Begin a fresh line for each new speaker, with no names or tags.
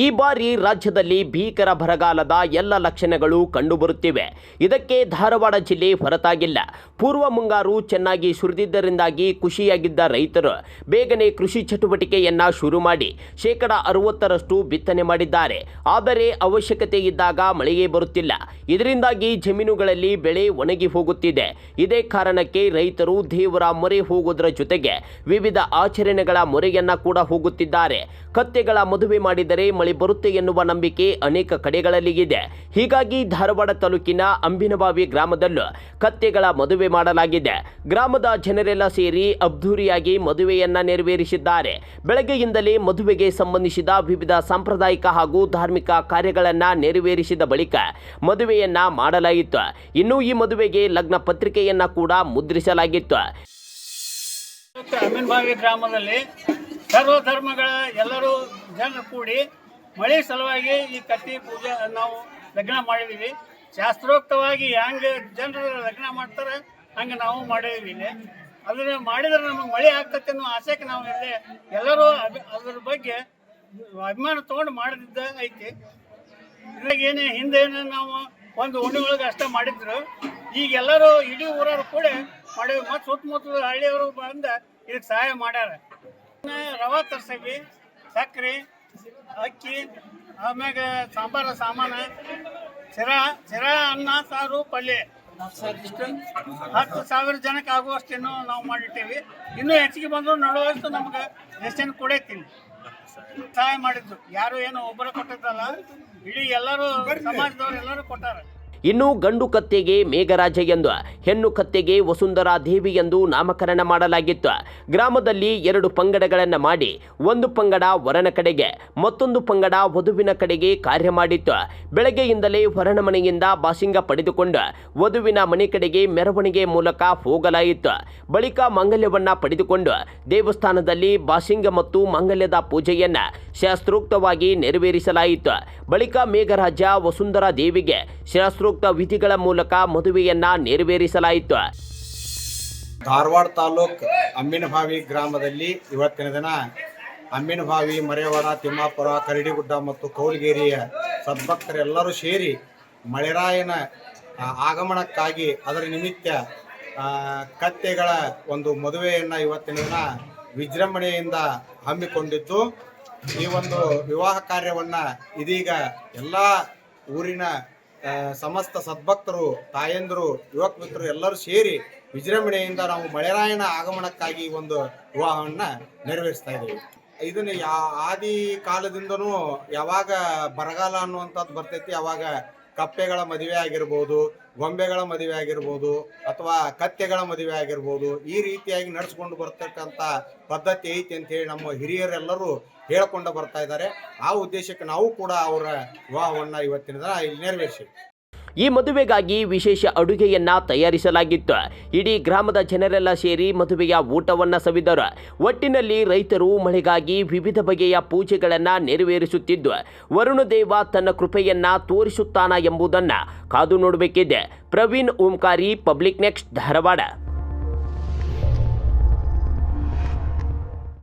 ಈ ಬಾರಿ ರಾಜ್ಯದಲ್ಲಿ ಭೀಕರ ಬರಗಾಲದ ಎಲ್ಲ ಲಕ್ಷಣಗಳು ಕಂಡುಬರುತ್ತಿವೆ. ಇದಕ್ಕೆ ಧಾರವಾಡ ಜಿಲ್ಲೆ ಹೊರತಾಗಿಲ್ಲ. ಪೂರ್ವ ಮುಂಗಾರು ಚೆನ್ನಾಗಿ ಸುರಿದಿದ್ದರಿಂದಾಗಿ ಖುಷಿಯಾಗಿದ್ದ ರೈತರು ಬೇಗನೆ ಕೃಷಿ ಚಟುವಟಿಕೆಯನ್ನ ಶುರು ಮಾಡಿ 60% ಬಿತ್ತನೆ ಮಾಡಿದ್ದಾರೆ. ಆದರೆ ಅವಶ್ಯಕತೆ ಇದ್ದಾಗ ಮಳೆಯೇ ಬರುತ್ತಿಲ್ಲ. ಇದರಿಂದಾಗಿ ಜಮೀನುಗಳಲ್ಲಿ ಬೆಳೆ ಒಣಗಿ ಹೋಗುತ್ತಿದೆ. ಇದೇ ಕಾರಣಕ್ಕೆ ರೈತರು ದೇವರ ಮೊರೆ ಹೋಗುವುದರ ಜೊತೆಗೆ ವಿವಿಧ ಆಚರಣೆಗಳ ಮೊರೆಯನ್ನ ಕೂಡ ಹೋಗುತ್ತಿದ್ದಾರೆ. ಕತ್ತೆಗಳ ಮದುವೆ ಮಾಡಿದರೆ ಮಳೆ ಬರುತ್ತೆ ಎನ್ನುವ ನಂಬಿಕೆ ಅನೇಕ ಕಡೆಗಳಲ್ಲಿ ಇದೆ. ಹೀಗಾಗಿ ಧಾರವಾಡ ತಾಲೂಕಿನ ಅಂಬಿನಬಾವಿ ಗ್ರಾಮದಲ್ಲೂ ಕತ್ತೆಗಳ ಮದುವೆ ಮಾಡಲಾಗಿದೆ. ಗ್ರಾಮದ ಜನರೆಲ್ಲ ಸೇರಿ ಅದ್ಧೂರಿಯಾಗಿ ಮದುವೆಯನ್ನ ನೆರವೇರಿಸಿದ್ದಾರೆ. ಬೆಳಗ್ಗೆಯಿಂದಲೇ ಮದುವೆಗೆ ಸಂಬಂಧಿಸಿದ ವಿವಿಧ ಸಾಂಪ್ರದಾಯಿಕ ಹಾಗೂ ಧಾರ್ಮಿಕ ಕಾರ್ಯಗಳನ್ನು ನೆರವೇರಿಸಿದ ಬಳಿಕ ಮದುವೆಯನ್ನ ಮಾಡಲಾಯಿತು. ಇನ್ನು ಈ ಮದುವೆಗೆ ಲಗ್ನ ಪತ್ರಿಕೆಯನ್ನ ಕೂಡ ಮುದ್ರಿಸಲಾಗಿತ್ತು.
ಅಂಬಿನಬಾವಿ ಗ್ರಾಮದಲ್ಲಿ ಸರ್ವ ಧರ್ಮಗಳ ಎಲ್ಲರೂ ಜನರು ಕೂಡಿ ಮಳೆ ಸಲುವಾಗಿ ಈ ಕತ್ತಿ ಪೂಜೆ ನಾವು ಲಗ್ನ ಮಾಡಿದ್ದೀವಿ. ಶಾಸ್ತ್ರೋಕ್ತವಾಗಿ ಹೆಂಗೆ ಜನರು ಲಗ್ನ ಮಾಡ್ತಾರೆ ಹಂಗೆ ನಾವು ಮಾಡಿದ್ದೀವಿ. ಇಲ್ಲಿ ಅದನ್ನು ಮಾಡಿದ್ರೆ ನಮಗೆ ಮಳೆ ಆಗ್ತದೆ ಅನ್ನೋ ಆಸೆಗೆ ನಾವು ಇಲ್ಲಿ ಎಲ್ಲರೂ ಅದ್ರ ಬಗ್ಗೆ ಅಭಿಮಾನ ತೊಗೊಂಡು ಮಾಡಿದ್ದ ಐತಿ. ಇವಾಗೇನೆ ಹಿಂದೇನು ನಾವು ಒಂದು ಓಣಿ ಒಳಗೆ ಅಷ್ಟೇ ಮಾಡಿದ್ರು. ಈಗ ಎಲ್ಲರೂ ಇಡೀ ಊರವರು ಕೂಡ ಮಾಡಿವಿ. ಮತ್ತು ಸುತ್ತಮುತ್ತಲ ಹಳ್ಳಿಯವರು ಬಂದು ಇದಕ್ಕೆ ಸಹಾಯ ಮಾಡ್ಯಾರ. ರವೆ ತರ್ಸೀವಿ, ಸಕ್ಕರೆ, ಅಕ್ಕಿ, ಆಮ್ಯಾಗ ಸಾಂಬಾರ ಸಾಮಾನು, ಸಿರಾ ಅನ್ನ ಸಾರು ಪಲ್ಯ ಇಷ್ಟು 10,000 ಜನಕ್ಕೆ ಆಗುವಷ್ಟು ಇನ್ನೂ ನಾವು ಮಾಡಿಟ್ಟೇವಿ. ಇನ್ನೂ ಹೆಚ್ಚಿಗೆ ಬಂದರೂ ನಡುವಷ್ಟು ನಮ್ಗೆ ರೇಷನ್ ಕೊಡೈತೀನಿ. ಸಹಾಯ ಮಾಡಿದ್ದು ಯಾರು ಏನು ಒಬ್ಬರ ಕೊಟ್ಟಿದ್ದಲ್ಲ, ಇಡೀ ಎಲ್ಲರೂ ಸಮಾಜದವ್ರು ಎಲ್ಲರೂ ಕೊಟ್ಟಾರ.
ಇನ್ನು ಗಂಡು ಕತ್ತೆಗೆ ಮೇಘರಾಜ ಎಂದು, ಹೆಣ್ಣು ಕತ್ತೆಗೆ ವಸುಂಧರಾ ದೇವಿ ಎಂದು ನಾಮಕರಣ ಮಾಡಲಾಗಿತ್ತು. ಗ್ರಾಮದಲ್ಲಿ 2 ಪಂಗಡಗಳನ್ನು ಮಾಡಿ ಒಂದು ಪಂಗಡ ವರನ ಕಡೆಗೆ ಮತ್ತೊಂದು ಪಂಗಡ ವಧುವಿನ ಕಡೆಗೆ ಕಾರ್ಯ ಮಾಡಿತ್ತು. ಬೆಳಗ್ಗೆಯಿಂದಲೇ ವರನ ಮನೆಯಿಂದ ಬಾಸಿಂಗ ಪಡೆದುಕೊಂಡು ವಧುವಿನ ಮನೆ ಕಡೆಗೆ ಮೆರವಣಿಗೆ ಮೂಲಕ ಹೋಗಲಾಯಿತು. ಬಳಿಕ ಮಾಂಗಲ್ಯವನ್ನ ಪಡೆದುಕೊಂಡು ದೇವಸ್ಥಾನದಲ್ಲಿ ಬಾಸಿಂಗ ಮತ್ತು ಮಾಂಗಲ್ಯದ ಪೂಜೆಯನ್ನ ಶಾಸ್ತ್ರೋಕ್ತವಾಗಿ ನೆರವೇರಿಸಲಾಯಿತು. ಬಳಿಕ ಮೇಘರಾಜ ವಸುಂಧರಾ ದೇವಿಗೆ ಶಾಸ್ತ್ರೋಕ್ತ ವಿಧಿಗಳ ಮೂಲಕ ಮದುವೆಯನ್ನ ನೆರವೇರಿಸಲಾಯಿತು.
ಧಾರವಾಡ ತಾಲೂಕು ಅಂಬಿನಬಾವಿ ಗ್ರಾಮದಲ್ಲಿ ಇವತ್ತಿನ ದಿನ ಅಂಬಿನಬಾವಿ, ಮರೇವಾಡ, ತಿಮ್ಮಾಪುರ, ಕರಡಿಗುಡ್ಡ ಮತ್ತು ಕೌಲಗೇರಿಯ ಸದ್ಭಕ್ತರೆಲ್ಲರೂ ಸೇರಿ ಮಳೆರಾಯನ ಆಗಮನಕ್ಕಾಗಿ ಅದರ ನಿಮಿತ್ತ ಕತ್ತೆಗಳ ಒಂದು ಮದುವೆಯನ್ನು ಇವತ್ತಿನ ದಿನ ವಿಜೃಂಭಣೆಯಿಂದ ಹಮ್ಮಿಕೊಂಡಿದ್ದು, ಈ ಒಂದು ವಿವಾಹ ಕಾರ್ಯವನ್ನು ಇದೀಗ ಎಲ್ಲ ಊರಿನ ಸಮಸ್ತ ಸದ್ಭಕ್ತರು, ತಾಯಂದರು, ಯುವಕ ಮಿತ್ರರು ಎಲ್ಲರೂ ಸೇರಿ ವಿಜೃಂಭಣೆಯಿಂದ ನಾವು ಮಳೆರಾಯನ ಆಗಮನಕ್ಕಾಗಿ ಒಂದು ವಿವಾಹವನ್ನು ನೆರವೇರಿಸ್ತಾ ಇದ್ದೀವಿ. ಇದನ್ನು ಆದಿ ಕಾಲದಿಂದನೂ ಯಾವಾಗ ಬರಗಾಲ ಅನ್ನುವಂಥದ್ದು ಬರ್ತೈತಿ ಅವಾಗ ಕಪ್ಪೆಗಳ ಮದುವೆ ಆಗಿರ್ಬೋದು, ಗೊಂಬೆಗಳ ಮದುವೆ ಆಗಿರ್ಬೋದು, ಅಥವಾ ಕತ್ತೆಗಳ ಮದುವೆ ಆಗಿರ್ಬೋದು, ಈ ರೀತಿಯಾಗಿ ನಡೆಸ್ಕೊಂಡು ಬರ್ತಕ್ಕಂಥ ಪದ್ಧತಿ ಐತಿ ಅಂತೇಳಿ ನಮ್ಮ ಹಿರಿಯರೆಲ್ಲರೂ ಹೇಳ್ಕೊಂಡು ಬರ್ತಾ ಇದ್ದಾರೆ. ಆ ಉದ್ದೇಶಕ್ಕೆ ನಾವು ಕೂಡ ಅವರ ವಿವಾಹವನ್ನು ಇವತ್ತಿನ ದಿನ ಇಲ್ಲಿ ನೆರವೇರಿಸಿ
ಈ ಮದುವೆಗಾಗಿ ವಿಶೇಷ ಅಡುಗೆಯನ್ನ ತಯಾರಿಸಲಾಗಿತ್ತು. ಇಡೀ ಗ್ರಾಮದ ಜನರೆಲ್ಲ ಸೇರಿ ಮದುವೆಯ ಊಟವನ್ನ ಸವಿದರು. ಒಟ್ಟಿನಲ್ಲಿ ರೈತರು ಮಳೆಗಾಗಿ ವಿವಿಧ ಬಗೆಯ ಪೂಜೆಗಳನ್ನ ನೆರವೇರಿಸುತ್ತಿದ್ದು, ವರುಣದೇವ ತನ್ನ ಕೃಪೆಯನ್ನ ತೋರಿಸುತ್ತಾನ ಎಂಬುದನ್ನ ಕಾದು ನೋಡಬೇಕಿದೆ. Praveen Omkari, public next, Dharwad.